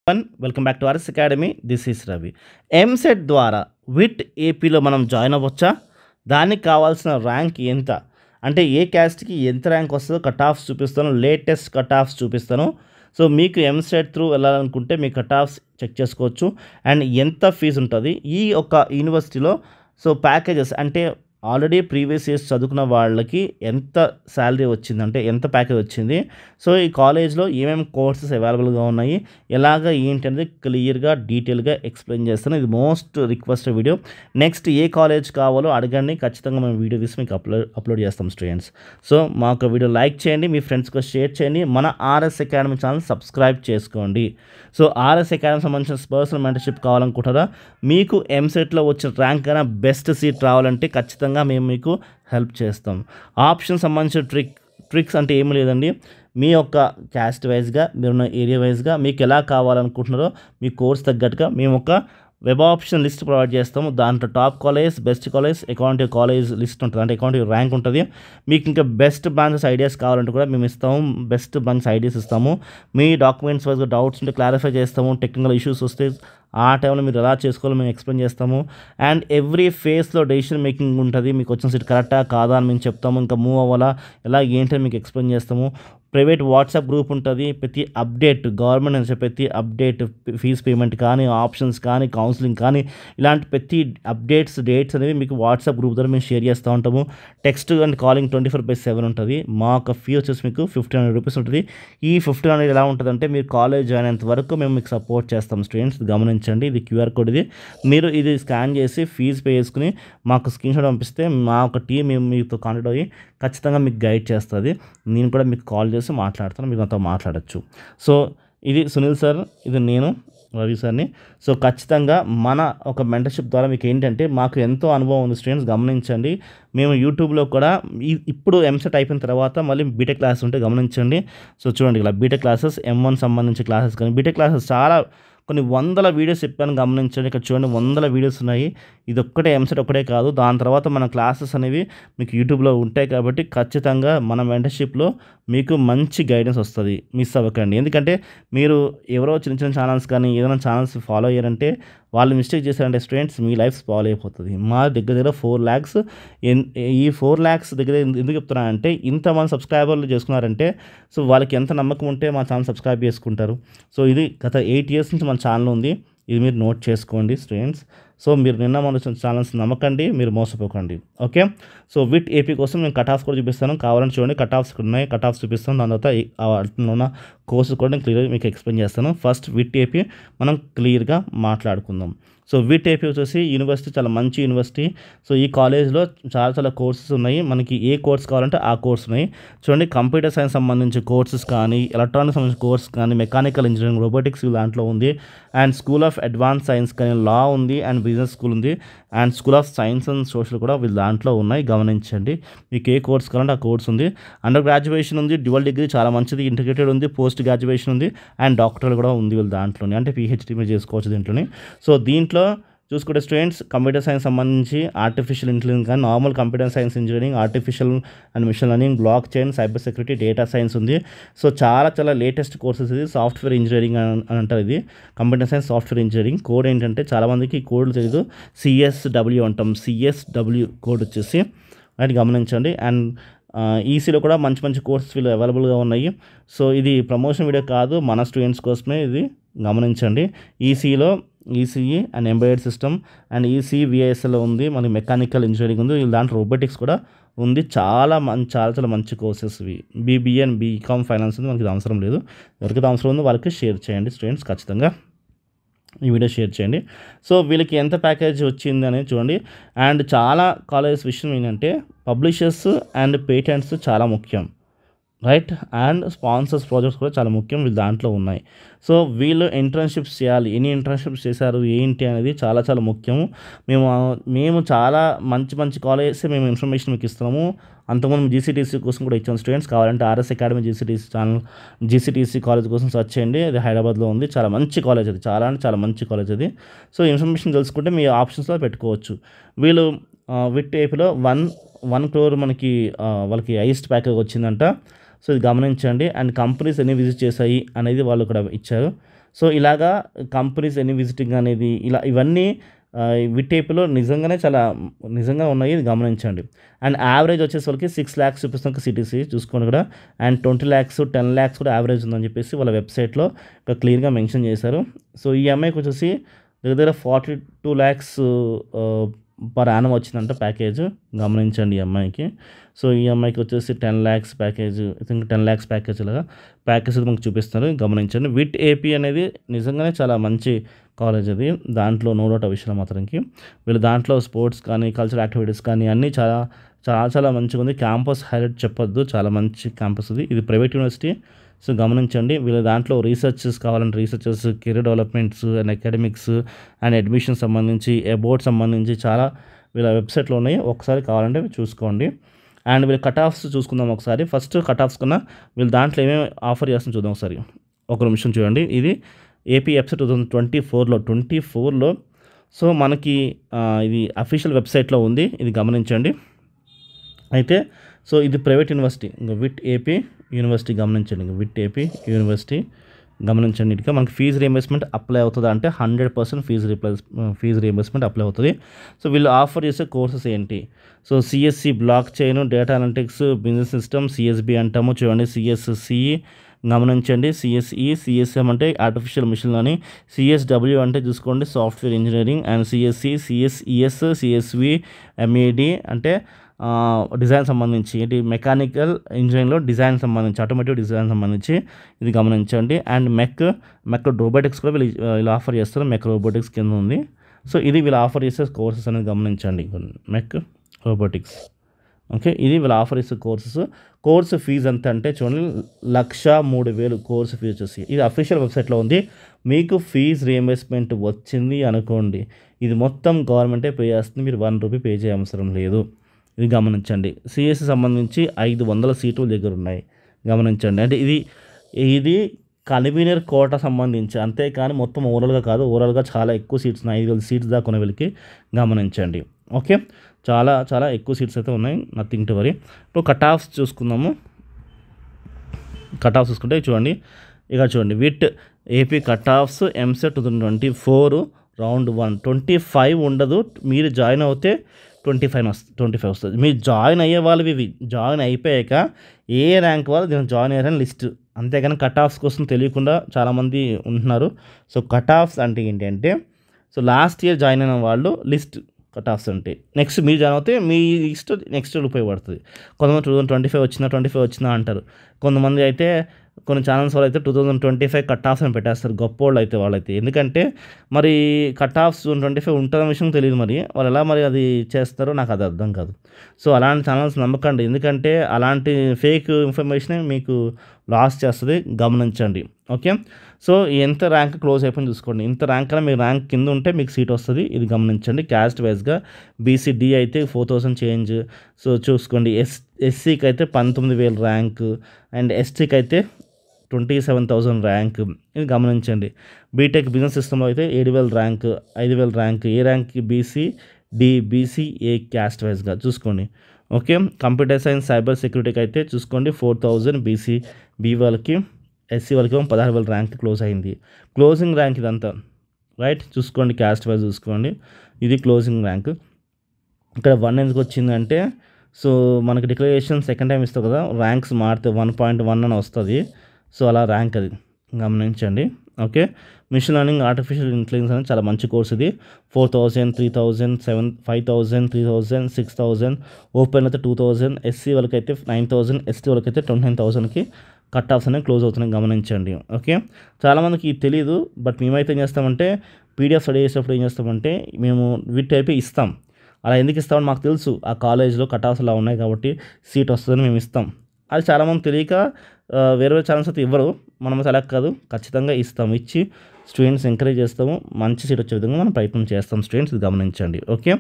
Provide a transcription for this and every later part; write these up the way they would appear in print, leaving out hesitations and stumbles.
Welcome back to RS academy. This is Ravi. EAMCET ద్వారా విట్ ఏపీలో మనం జాయిన్ అవ్వచ్చా? దానికి కావాల్సిన ర్యాంక్ ఎంత, అంటే ఏ క్యాస్ట్కి ఎంత ర్యాంక్ వస్తుందో కట్ ఆఫ్స్ చూపిస్తాను, లేటెస్ట్ కట్ ఆఫ్స్ చూపిస్తాను. సో మీకు ఎంసెట్ త్రూ వెళ్ళాలనుకుంటే మీ కట్ ఆఫ్స్ చెక్ చేసుకోవచ్చు అండ్ ఎంత ఫీజు ఉంటుంది ఈ ఒక యూనివర్సిటీలో. సో ప్యాకేజెస్ అంటే ఆల్రెడీ ప్రీవియస్ ఇయర్స్ చదువుకున్న వాళ్ళకి ఎంత శాలరీ వచ్చిందంటే ఎంత ప్యాకేజ్ వచ్చింది, సో ఈ కాలేజ్లో ఏమేమి కోర్సెస్ అవైలబుల్గా ఉన్నాయి, ఎలాగ ఏంటి అనేది క్లియర్గా డీటెయిల్గా ఎక్స్ప్లెయిన్ చేస్తాను. ఇది మోస్ట్ రిక్వెస్టెడ్ వీడియో. నెక్స్ట్ ఏ కాలేజ్ కావాలో అడగండి, ఖచ్చితంగా మేము వీడియో తీసి మీకు అప్లోడ్ చేస్తాం స్టూడెంట్స్. సో మా ఒక వీడియో లైక్ చేయండి, మీ ఫ్రెండ్స్కి షేర్ చేయండి, మన ఆర్ఎస్ అకాడమీ ఛానల్ సబ్స్క్రైబ్ చేసుకోండి. సో ఆర్ఎస్ అకాడమీ సంబంధించిన పర్సనల్ మెంటర్షిప్ కావాలనుకుంటారా, మీకు ఎంసెట్లో వచ్చిన ర్యాంక్ అయినా బెస్ట్ సీట్ రావాలంటే ఖచ్చితంగా మేము మీకు హెల్ప్ చేస్తాం. ఆప్షన్ సంబంధించిన ట్రిక్స్ అంటే ఏమీ లేదండి. మీ యొక్క క్యాస్ట్ వైజ్గా, మీరున్న ఏరియా వైజ్గా మీకు ఎలా కావాలనుకుంటున్నారో మీ కోర్స్ తగ్గట్టుగా మేము ఒక వెబ్ ఆప్షన్ లిస్ట్ ప్రొవైడ్ చేస్తాము. దాంట్లో టాప్ కాలేజ్, బెస్ట్ కాలేజ్, అకౌంటివ్ కాలేజ్ లిస్ట్ ఉంటుంది, అంటే అకౌంటివ్ ర్యాంక్ ఉంటుంది. మీకు ఇంకా బెస్ట్ బ్రాంచెస్ ఐడియాస్ కావాలంటే కూడా మేము ఇస్తాము, బెస్ట్ బ్రాంచెస్ ఐడియాస్ ఇస్తాము. మీ డాక్యుమెంట్స్ వైజ్గా డౌట్స్ ఉంటే క్లారిఫై చేస్తాము, టెక్నికల్ ఇష్యూస్ వస్తే ఆ టైంలో మీరు ఎలా చేసుకోవాలో మేము ఎక్స్ప్లెయిన్ చేస్తాము. అండ్ ఎవ్రీ ఫేస్లో డెసిషన్ మేకింగ్ ఉంటుంది, మీకు వచ్చిన సీట్ కరెక్టా కాదా అని మేము చెప్తాము, ఇంకా మూవ్ అవ్వాలా ఎలా ఏంటని మీకు ఎక్స్ప్లెయిన్ చేస్తాము. ప్రైవేట్ వాట్సాప్ గ్రూప్ ఉంటుంది, ప్రతి అప్డేట్ గవర్నమెంట్ నుంచి ప్రతి అప్డేట్, ఫీజ్ పేమెంట్ కానీ, ఆప్షన్స్ కానీ, కౌన్సిలింగ్ కానీ, ఇలాంటి ప్రతి అప్డేట్స్, డేట్స్ అనేవి మీకు వాట్సాప్ గ్రూప్ ద్వారా మేము షేర్ చేస్తూ ఉంటాము. టెక్స్ట్ అండ్ కాలింగ్ 24/7 ఉంటుంది. మా యొక్క ఫీ వచ్చేసి మీకు 1,500 రూపీస్ ఉంటుంది. ఈ 1,500 ఎలా ఉంటుందంటే మీరు కాలేజ్ జాయిన్ అయ్యేంత వరకు మేము మీకు సపోర్ట్ చేస్తాం స్టూడెంట్స్. గమనించండి, ఇది క్యూఆర్ కోడ్, మీరు ఇది స్కాన్ చేసి ఫీజు పే చేసుకుని మాకు స్క్రీన్ షాట్ పంపిస్తే మా ఒక టీం మేము మీతో కాంటాక్ట్ అయ్యి ఖచ్చితంగా మీకు గైడ్ చేస్తుంది. నేను కూడా మీకు కాల్ చేసి మాట్లాడతాను, మీరు నాతో మాట్లాడచ్చు. సో ఇది సునీల్ సార్, ఇది నేను రవి సార్ని. సో ఖచ్చితంగా మన ఒక మెంటర్షిప్ ద్వారా మీకు ఏంటంటే మాకు ఎంతో అనుభవం ఉంది స్టూడెంట్స్. గమనించండి, మేము యూట్యూబ్లో కూడా ఇప్పుడు ఎంసెట్ అయిపోయిన తర్వాత మళ్ళీ బీటెక్ క్లాసెస్ ఉంటే గమనించండి. సో చూడండి, ఇలా బీటెక్ క్లాసెస్, M1 సంబంధించి క్లాసెస్ కానీ, బీటెక్ క్లాసెస్ చాలా కొన్ని వందల వీడియోస్ చెప్పాను. గమనించండి, ఇక్కడ చూడండి వందల వీడియోస్ ఉన్నాయి. ఇది ఒక్కటే ఎంసెట్ ఒక్కటే కాదు, దాని తర్వాత మన క్లాసెస్ అనేవి మీకు యూట్యూబ్లో ఉంటాయి. కాబట్టి ఖచ్చితంగా మన మెంటర్షిప్లో మీకు మంచి గైడెన్స్ వస్తుంది, మిస్ అవ్వకండి. ఎందుకంటే మీరు ఎవరో చిన్న చిన్న ఛానల్స్ కానీ ఏదైనా ఛానల్స్ ఫాలో అయ్యారంటే వాళ్ళు మిస్టేక్ చేశారంటే స్టూడెంట్స్ మీ లైఫ్ స్పాయిల్ అయిపోతుంది. మా దగ్గర 4 lakhs, ఈ 4 lakhs దగ్గర ఎందుకు చెప్తున్నానంటే ఇంతమంది సబ్స్క్రైబర్లు చేసుకున్నారంటే సో వాళ్ళకి ఎంత నమ్మకం ఉంటే మా ఛానల్ సబ్స్క్రైబ్ చేసుకుంటారు. సో ఇది గత 8 years నుంచి మన ఛానల్ ఉంది, ఇది మీరు నోట్ చేసుకోండి స్టూడెంట్స్. సో మీరు నిన్న మన ఛానల్స్ నమ్మకండి, మీరు మోసపోకండి. ఓకే, సో విట్ ఏపీ కోసం నేను కట్ ఆఫ్స్ కూడా చూపిస్తాను, కావాలని చూడండి. కట్ ఆఫ్స్ ఉన్నాయి, కట్ ఆఫ్స్ చూపిస్తాను. దాని తర్వాత ఉన్న కోర్సెస్ కూడా నేను క్లియర్గా మీకు ఎక్స్ప్లెయిన్ చేస్తాను. ఫస్ట్ విట్ ఏపీ మనం క్లియర్గా మాట్లాడుకుందాం. సో విట్ ఏపీ వచ్చేసి యూనివర్సిటీ చాలా మంచి యూనివర్సిటీ. సో ఈ కాలేజ్లో చాలా కోర్సెస్ ఉన్నాయి, మనకి ఏ కోర్స్ కావాలంటే ఆ కోర్స్ ఉన్నాయి. చూడండి, కంప్యూటర్ సైన్స్ సంబంధించి కోర్సెస్ కానీ, ఎలక్ట్రానిక్స్ సంబంధించిన కోర్స్ కానీ, మెకానికల్ ఇంజనీరింగ్, రోబోటిక్స్ దాంట్లో ఉంది. And school of advance science కానీ, లా ఉంది, అండ్ బిజినెస్ స్కూల్ ఉంది, and school of science and social కూడా వీళ్ళు దాంట్లో ఉన్నాయి. గమనించండి, మీకు ఏ కోర్స్ కావాలంటే ఆ కోర్స్ ఉంది. అండర్ గ్రాడ్యుయేషన్ ఉంది, డ్యువల్ డిగ్రీ చాలా మంచిది, ఇంటిగ్రేటెడ్ ఉంది, పోస్ట్ గ్రాడ్యుయేషన్ ఉంది, అండ్ డాక్టర్లు కూడా ఉంది వీళ్ళు దాంట్లోనే, అంటే PhD మీరు చేసుకోవచ్చు దీంట్లోనే. సో దీంట్లో చూసుకుంటే స్టూడెంట్స్ కంప్యూటర్ సైన్స్ సంబంధించి ఆర్టిఫిషియల్ ఇంటెలిజెన్స్ కానీ, normal computer science engineering, artificial and machine learning, blockchain, cyber security, data science ఉంది. సో చాలా లేటెస్ట్ కోర్సెస్. ఇది సాఫ్ట్వేర్ ఇంజనీరింగ్ అని అంటారు, ఇది computer science software engineering. Code ఏంటంటే చాలామందికి కోడ్లు తెలియదు, CSW అంటాం, CSW కోడ్ వచ్చేసి అది గమనించండి. అండ్ ఈసీలో కూడా మంచి కోర్సెస్ వీళ్ళు అవైలబుల్గా ఉన్నాయి. సో ఇది ప్రమోషన్ వీడియో కాదు, మన స్టూడెంట్స్ కోసమే ఇది, గమనించండి. ఈసీలో ECE and embedded system and VISL ఉంది, మనకి మెకానికల్ ఇంజనీరింగ్ ఉంది, దాంట్లో రోబోటిక్స్ కూడా ఉంది. చాలా మంచి కోర్సెస్ ఇవి. BBA అండ్ BCom ఫైనాన్స్ ఉంది, మనకి అవసరం లేదు. ఎవరికి అవసరం ఉందో వాళ్ళకి షేర్ చేయండి స్టూడెంట్స్, ఖచ్చితంగా ఈ వీడియో షేర్ చేయండి. సో వీళ్ళకి ఎంత ప్యాకేజ్ వచ్చింది అనేది చూడండి. అండ్ చాలా కాలేజెస్ విషయం ఏంటంటే పబ్లిషర్స్ అండ్ పేటెంట్స్ చాలా ముఖ్యం, రైట్, అండ్ స్పాన్సర్స్ ప్రాజెక్ట్స్ కూడా చాలా ముఖ్యం, వీళ్ళు దాంట్లో ఉన్నాయి. సో వీళ్ళు ఇంటర్న్షిప్స్ చేయాలి, ఎన్ని ఇంటర్న్షిప్స్ చేశారు ఏంటి అనేది చాలా ముఖ్యము. మేము చాలా మంచి కాలేజెస్ మేము ఇన్ఫర్మేషన్ మీకు ఇస్తున్నాము. అంతకుముందు GCTC కోసం కూడా ఇచ్చాము స్టూడెంట్స్, కావాలంటే RS academy GCTC channel, GCTC college కోసం సెర్చ్ చేయండి, అది హైదరాబాద్లో ఉంది. చాలా మంచి కాలేజ్ అది, చాలా మంచి కాలేజ్ అది. సో ఇన్ఫర్మేషన్ తెలుసుకుంటే మీ ఆప్షన్స్లో పెట్టుకోవచ్చు. వీళ్ళు విట్ ఏపీలో 1 crore మనకి వాళ్ళకి హైయెస్ట్ ప్యాకేజ్ వచ్చిందంట. సో ఇది గమనించండి. అండ్ కంపెనీస్ ఎన్ని విజిట్ చేశాయి అనేది వాళ్ళు ఇక్కడ ఇచ్చారు. సో ఇలాగా కంపెనీస్ ఎన్ని విజిటింగ్ అనేది ఇలా ఇవన్నీ విట్ ఏపీలో నిజంగా ఉన్నాయి, ఇది గమనించండి. అండ్ యావరేజ్ వచ్చేసి వాళ్ళకి 6 lakhs చూపిస్తున్న సిటీసీ చూసుకోండి కూడా. అండ్ 20 lakhs 10 lakhs కూడా యావరేజ్ ఉందని చెప్పేసి వాళ్ళ వెబ్సైట్లో క్లియర్గా మెన్షన్ చేశారు. సో ఈ అమ్మాయికి వచ్చేసి దగ్గర 42 lakhs పర్ యానం వచ్చిందంట ప్యాకేజ్, గమనించండి ఈ అమ్మాయికి. సో ఈ అమ్మాయికి వచ్చేసి 10 lakhs package, I think 10 lakhs package లాగా ప్యాకేజ్ మనకు చూపిస్తున్నారు, గమనించండి. విట్ ఏపీ అనేది నిజంగానే చాలా మంచి కాలేజ్ అది, దాంట్లో నో డౌట్ ఆ విషయంలో మాత్రానికి. వీళ్ళు దాంట్లో స్పోర్ట్స్ కానీ కల్చరల్ యాక్టివిటీస్ కానీ అన్నీ చాలా మంచిగా ఉంది. క్యాంపస్ హైలైట్ చెప్పొద్దు, చాలా మంచి క్యాంపస్ ఇది ప్రైవేట్ యూనివర్సిటీ. సో గమనించండి, వీళ్ళ దాంట్లో రీసెర్చెస్ కావాలంటే researches, career developments and academics and admission సంబంధించి, అబౌట్ సంబంధించి చాలా వీళ్ళ వెబ్సైట్లో ఉన్నాయి, ఒకసారి కావాలంటే చూసుకోండి. అండ్ వీళ్ళ కట్ ఆఫ్స్ చూసుకుందాం ఒకసారి. ఫస్ట్ కట్ ఆఫ్స్ కన్నా వీళ్ళు దాంట్లో ఏమేమి ఆఫర్ చేస్తుందో చూద్దాం ఒకసారి. ఒక నిమిషం చూడండి. ఇది ఏపీ వెబ్సైట్ 2024లో సో మనకి ఇది అఫీషియల్ వెబ్సైట్లో ఉంది, ఇది గమనించండి. అయితే సో ఇది ప్రైవేట్ యూనివర్సిటీ, ఇంకా విట్ ఏపీ యూనివర్సిటీ గమనించండి. ఇంకా విట్ ఏపీ యూనివర్సిటీ గమనించండి. ఇటుగా మనకి ఫీజు రీఎంబర్స్మెంట్ అప్లై అవుతుందా అంటే 100% ఫీజు రీఎంబర్స్మెంట్ అప్లై అవుతుంది. సో వీళ్ళు ఆఫర్ చేసే కోర్సెస్ ఏంటి? So CSC blockchain, data analytics, business system, CSB అంటాము చూడండి. సిఎస్సి గమనించండి. సిఎస్ఎం అంటే ఆర్టిఫిషియల్ మిషన్ లెర్నింగ్, సిఎస్డబ్ల్యూ అంటే చూసుకోండి సాఫ్ట్వేర్ ఇంజనీరింగ్, అండ్ సిఎస్ఈఎస్, సిఎస్వి, ఎంఏడి అంటే డిజైన్ సంబంధించి, ఏంటి మెకానికల్ ఇంజనీరింగ్లో డిజైన్ సంబంధించి, ఆటోమేటివ్ డిజైన్ సంబంధించి ఇది గమనించండి. అండ్ మెక్ రోబోటిక్స్ కూడా వీళ్ళు ఆఫర్ చేస్తారు, మెక్ రోబోటిక్స్ కింద ఉంది. సో ఇది వీళ్ళు ఆఫర్ చేసే కోర్సెస్ అనేది గమనించండి. మెక్ రోబోటిక్స్, ఓకే, ఇది వీళ్ళు ఆఫర్ చేసే కోర్సు ఫీజు ఎంత అంటే చూడండి 1,03,000 కోర్సు ఫీజు వచ్చేసి. ఇది అఫీషియల్ వెబ్సైట్లో ఉంది. మీకు ఫీజు రీఎంబర్స్మెంట్ వచ్చింది అనుకోండి, ఇది మొత్తం గవర్నమెంటే పే చేస్తుంది, మీరు 1 రూపీ పే చేయ అవసరం లేదు, ఇది గమనించండి. సిఎస్సి సంబంధించి 500 సీట్లు దగ్గర ఉన్నాయి, గమనించండి. అంటే ఇది కన్వీనర్ కోట సంబంధించి, అంతేకాని మొత్తం ఓవరాల్గా కాదు, ఓవరాల్గా చాలా ఎక్కువ సీట్స్ ఉన్నాయి, 5,000 సీట్స్ దాకా ఉన్న వీళ్ళకి, గమనించండి. ఓకే, చాలా ఎక్కువ సీట్స్ అయితే ఉన్నాయి, నథింగ్ టు వరీ. ఇప్పుడు కట్ ఆఫ్స్ చూసుకుందాము. కట్ ఆఫ్స్ చూసుకుంటే చూడండి VIT AP cut offs EAMCET 2024 round 1 25 ఉండదు, మీరు జాయిన్ అవుతే 25 వస్తుంది. మీరు జాయిన్ అయ్యే వాళ్ళు ఇవి జాయిన్ అయిపోయాక ఏ ర్యాంక్ వాళ్ళు దీనికి జాయిన్ అయ్యారని లిస్ట్, అంతేగాని కట్ ఆఫ్స్ కోసం తెలియకుండా చాలామంది ఉంటున్నారు. సో కట్ ఆఫ్స్ అంటే ఏంటి అంటే, సో లాస్ట్ ఇయర్ జాయిన్ అయిన వాళ్ళు లిస్ట్ కట్ ఆఫ్స్ అంటే, నెక్స్ట్ మీరు జాయిన్ అవుతే మీ లిస్ట్ నెక్స్ట్ ఇయర్ ఉపయోగపడుతుంది. కొంతమంది 2025 వచ్చినా అంటారు, కొంతమంది అయితే కొన్ని ఛానల్స్ వాళ్ళు అయితే 2025 కట్ ఆఫ్స్ అని పెట్టేస్తారు, గొప్పోళ్ళు అయితే వాళ్ళైతే. ఎందుకంటే మరి కట్ ఆఫ్స్ 2025 ఉంటుందన్న విషయం తెలియదు, మరి వాళ్ళు ఎలా మరి అది చేస్తారో నాకు అది అర్థం కాదు. సో అలాంటి ఛానల్స్ నమ్మకండి, ఎందుకంటే అలాంటి ఫేక్ ఇన్ఫర్మేషన్ మీకు లాస్ చేస్తుంది, గమనించండి. ఓకే, సో ఎంత ర్యాంక్ క్లోజ్ అయిపోయింది చూసుకోండి. ఇంత ర్యాంక్ కన్నా మీరు ర్యాంక్ కింద ఉంటే మీకు సీట్ వస్తుంది, ఇది గమనించండి. క్యాస్ట్ వైజ్గా బీసీడీ అయితే 4,000 చేంజ్. సో చూసుకోండి. ఎస్సీకి అయితే 19,000 ర్యాంక్, అండ్ ఎస్టీకి అయితే 27,000 ర్యాంక్, ఇది గమనించండి. బీటెక్ బిజినెస్ సిస్టంలో అయితే 7,000 ర్యాంక్, 5,000 ర్యాంక్, ఏ ర్యాంక్కి బీసీఏ క్యాస్ట్ వైజ్గా చూసుకోండి. ఓకే, కంప్యూటర్ సైన్స్ సైబర్ సెక్యూరిటీకి అయితే చూసుకోండి 4,000 బీ వాళ్ళకి, ఎస్సీ వాళ్ళకి 16,000 ర్యాంక్ క్లోజ్ అయింది. క్లోజింగ్ ర్యాంక్ ఇదంతా రైట్ చూసుకోండి, క్యాస్ట్ వైజ్ చూసుకోండి, ఇది క్లోజింగ్ ర్యాంక్. ఇక్కడ 1 ఎందుకు వచ్చిందంటే, సో మనకి డిక్లరేషన్ సెకండ్ టైం ఇస్తావు కదా, ర్యాంక్స్ మారితే 1.1 అని వస్తుంది. సో అలా ర్యాంక్ అది గమనించండి. Okay, machine learning artificial intelligence అనేది చాలా మంచి కోర్స్ ఇది. 4,000, 3,000, 5,000, 3,000, 6,000, ఓపెన్ అయితే 2,000, ఎస్సీ వాళ్ళకి అయితే 9,000, ఎస్టీ వాళ్ళకి అయితే 29,000కి కట్ ఆఫ్స్ అనేవి క్లోజ్ అవుతున్నాయి, గమనించండి. ఓకే, చాలామందికి తెలియదు, బట్ మేమైతే ఏం చేస్తామంటే పీడిఎఫ్ స్టడీ చేసేటప్పుడు ఏం చేస్తామంటే మేము విట్ అయిపోయి ఇస్తాం. అలా ఎందుకు ఇస్తామని మాకు తెలుసు, ఆ కాలేజ్లో కట్ ఆఫ్స్ అలా ఉన్నాయి కాబట్టి సీట్ వస్తుందని మేము ఇస్తాం. అది చాలామంది తెలియక వేరే ఛానల్స్ అయితే ఇవ్వరు, మనం అలా కాదు, ఖచ్చితంగా ఇస్తాం. ఇచ్చి స్టూడెంట్స్ ఎంకరేజ్ చేస్తాము, మంచి సీట్ వచ్చే విధంగా మనం ప్రయత్నం చేస్తాం స్టూడెంట్స్, ఇది గమనించండి. ఓకే,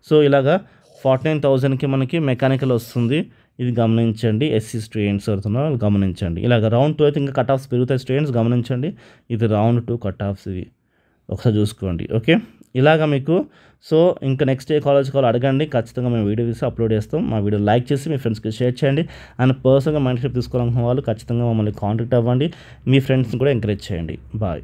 సో ఇలాగా 49,000కి మనకి మెకానికల్ వస్తుంది, ఇది గమనించండి. ఎస్సీ స్టూడెంట్స్ అవుతున్నారు, గమనించండి. ఇలాగ రౌండ్ 2 అయితే ఇంకా కట్ ఆఫ్స్ పెరుగుతాయి స్టూడెంట్స్, గమనించండి. ఇది రౌండ్ 2 కట్ ఆఫ్స్, ఇది ఒకసారి చూసుకోండి. ఓకే, ఇలాగ మీకు సో ఇంకా నెక్స్ట్ ఏ కాలేజ్ కావాలో అడగండి, ఖచ్చితంగా మేము వీడియో తీసి అప్లోడ్ చేస్తాం. మా వీడియో లైక్ చేసి మీ ఫ్రెండ్స్కి షేర్ చేయండి. అండ్ పర్సనల్గా మెంటర్షిప్ తీసుకోవాలనుకున్న వాళ్ళు ఖచ్చితంగా మమ్మల్ని కాంటాక్ట్ అవ్వండి, మీ ఫ్రెండ్స్ని కూడా ఎంకరేజ్ చేయండి. బాయ్.